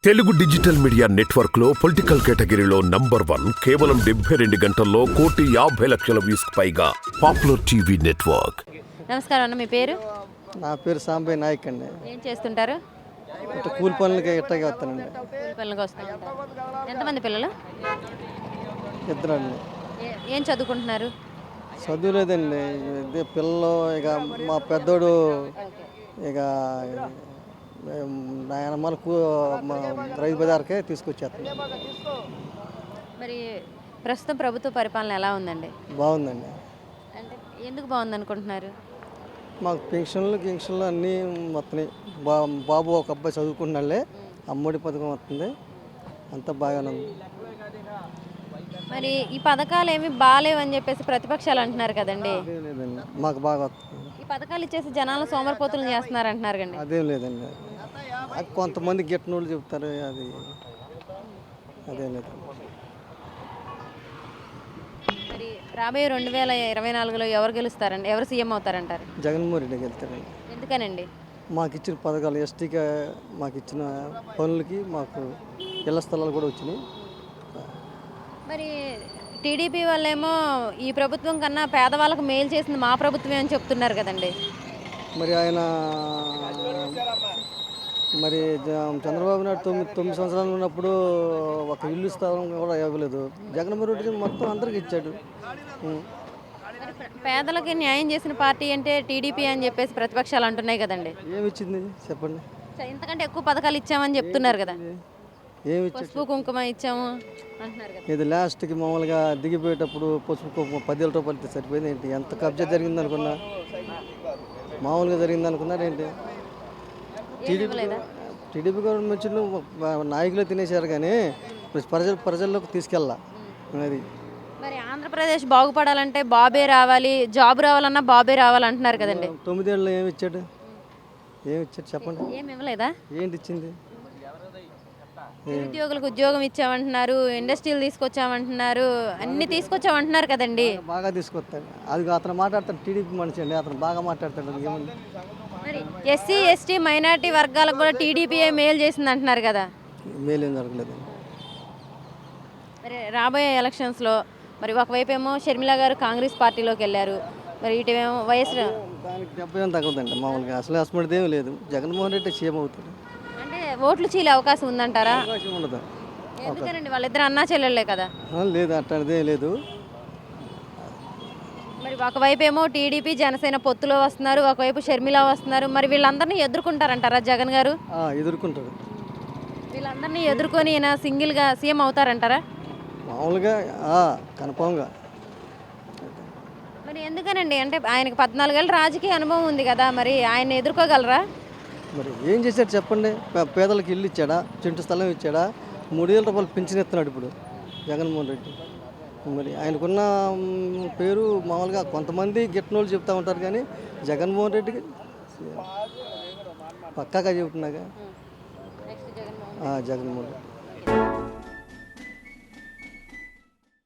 Telugu digital media network లో political కేటగిరీలో number 1 కేవలం 72 గంటల్లో 1,50,00,000 వ్యూస్ పైగా పాపులర్ టీవీ నెట్వర్క్. నమస్కారం అన్న, మీ పేరు? నా పేరు సాంబయ్య నాయక్ అండి. ఏం చేస్తుంటారు? ఇట్లా కూలి పనులకి ఇట్టగా వస్తానండి. కూలి పనులకు వస్తుంటారు. ఎంతమంది పిల్లలు? ఇద్దరండి. ఏం చదువుకుంటున్నారు? చదువులేదండి. ఇదే పిల్లలు ఇక మా పెద్దోడు ఇక ఆయన మనకు రైతు బజార్కే తీసుకొచ్చేస్తాను. మరి ప్రస్తుతం ప్రభుత్వ పరిపాలన ఎలా ఉందండి? బాగుందండి. అంటే ఎందుకు బాగుంది అనుకుంటున్నారు? మాకు పెన్షన్లు అన్నీ వస్తున్నాయి. బాబు ఒక అబ్బాయి చదువుకుంటున్నాళ్ళే, అమ్మఒడి పథకం వస్తుంది, అంతా బాగానే ఉంది. మరి ఈ పథకాలు ఏమి బాగాలేవని చెప్పేసి ప్రతిపక్షాలు అంటున్నారు కదండి. అదేం లేదండి, మాకు బాగా వస్తుంది. ఈ పథకాలు ఇచ్చేసి జనాలను సోమరిపోతులు చేస్తున్నారు అంటున్నారు కండి. అదేం లేదండి, అది కొంతమంది గిట్టనోళ్ళు చెప్తారు, అది అదేం లేదు. మరి రాబోయే 2024లో ఎవరు గెలుస్తారండి? ఎవరు సీఎం అవుతారంటారు? జగన్మోహన్ రెడ్డి వెళ్తారండి. ఎందుకనండి? మాకు ఇచ్చిన పథకాలు ఎస్టీగా మాకు ఇచ్చిన పనులకి మాకు ఇళ్ల స్థలాలు కూడా వచ్చినాయి. మరి టీడీపీ వాళ్ళేమో ఈ ప్రభుత్వం కన్నా పేదవాళ్ళకు మేలు చేసింది మా ప్రభుత్వమే అని చెప్తున్నారు కదండి. మరి ఆయన మరి చంద్రబాబు నాయుడు 9 సంవత్సరాలు ఉన్నప్పుడు ఒక ఇల్లు స్థలం కూడా ఇవ్వలేదు. జగన్మోహన్ రెడ్డి మొత్తం అందరికి ఇచ్చాడు. పేదలకి న్యాయం చేసిన పార్టీ అంటే టీడీపీ అని చెప్పేసి ప్రతిపక్షాలు అంటున్నాయి కదండి. ఏమి ఇచ్చింది చెప్పండి? ఇంతకంటే ఎక్కువ పథకాలు ఇచ్చామని చెప్తున్నారు కదా. ఏమి ఇచ్చాడు? పసుపు కుంకుమ ఇచ్చాము అంటున్నారు కదా. ఇది లాస్ట్కి మామూలుగా దిగిపోయేటప్పుడు పసుపు కుంకుమ 10,000 రూపాయలు ఇస్తే సరిపోయింది ఏంటి? ఎంత కబ్జా జరిగింది అనుకున్నా? మామూలుగా జరిగింది అనుకున్నారు ఏంటి? టీడీపీ గవర్నమెంట్ నాయకులు తినేశారు కానీ ప్రజల్లోకి తీసుకెళ్ళా. అది మరి ఆంధ్రప్రదేశ్ బాగుపడాలంటే బాబే రావాలి, జాబ్ రావాలన్నా బాబే రావాలంటున్నారు కదండి. 9 ఏళ్ళు ఏమి ఇచ్చాడు? చెప్పండి. ఏమి ఇవ్వలేదా? ఏంటి ఇచ్చింది? నిరుద్యోగులకు ఉద్యోగం ఇచ్చామంటున్నారు, ఇండస్ట్రీలు తీసుకొచ్చామంటున్నారు, అన్ని తీసుకొచ్చామంటున్నారు కదండి. బాగా తీసుకొస్తాడు. అది అతను మాట్లాడతాడు, టీడీపీ మనిషి అండి, అతను బాగా మాట్లాడతాడు. ఏముంది? మరి ఎస్సీ ఎస్టీ మైనారిటీ వర్గాలకు కూడా టీడీపీఏ మేలు చేసింది అంటున్నారు కదా. మేలు ఏం జరగలేదు. మరి రాబోయే ఎలక్షన్స్లో మరి ఒకవైపు ఏమో షర్మిల గారు కాంగ్రెస్ పార్టీలోకి వెళ్ళారు, మరి ఇటువేమో వైఎస్. దానికి దెబ్బ ఏం తగ్గదండి. మామూలుగా అసలు అసలు ఏమి లేదు. జగన్మోహన్ రెడ్డి సీఎం అవుతాడు. అంటే ఓట్లు చీలే అవకాశం ఉందంటారా? అవకాశం ఉండదు. ఎందుకనండి, వాళ్ళిద్దరు అన్నా చెల్లెళ్ళే కదా. లేదు, అట్లాంటిదే లేదు. మరి ఒకవైపు ఏమో టీడీపీ జనసేన పొత్తులో వస్తున్నారు, ఒకవైపు షర్మిల వస్తున్నారు. మరి వీళ్ళందరినీ ఎదుర్కొంటారంటారా జగన్ గారు? ఎదుర్కొంటారు. వీళ్ళందరినీ ఎదుర్కొని ఈయన సింగిల్గా సీఎం అవుతారంటారా? మామూలుగా కన్ఫామ్గా. మరి ఎందుకనండి, అంటే ఆయనకి 14 ఏళ్ళ రాజకీయ అనుభవం ఉంది కదా, మరి ఆయన ఎదుర్కోగలరా? మరి ఏం చేశాడు చెప్పండి? పేదలకు ఇల్లు ఇచ్చాడా? చెంటు స్థలం ఇచ్చాడా? 3,000 రూపాయలు పింఛన్ ఇస్తున్నాడు ఇప్పుడు జగన్మోహన్ రెడ్డి. మరి ఆయనకున్న పేరు మామూలుగా కొంతమంది గిట్టనోళ్ళు చెప్తూ ఉంటారు కానీ జగన్మోహన్ రెడ్డికి పక్కాగా చెబుతున్నాగా. జగన్మోహన్ రెడ్డి.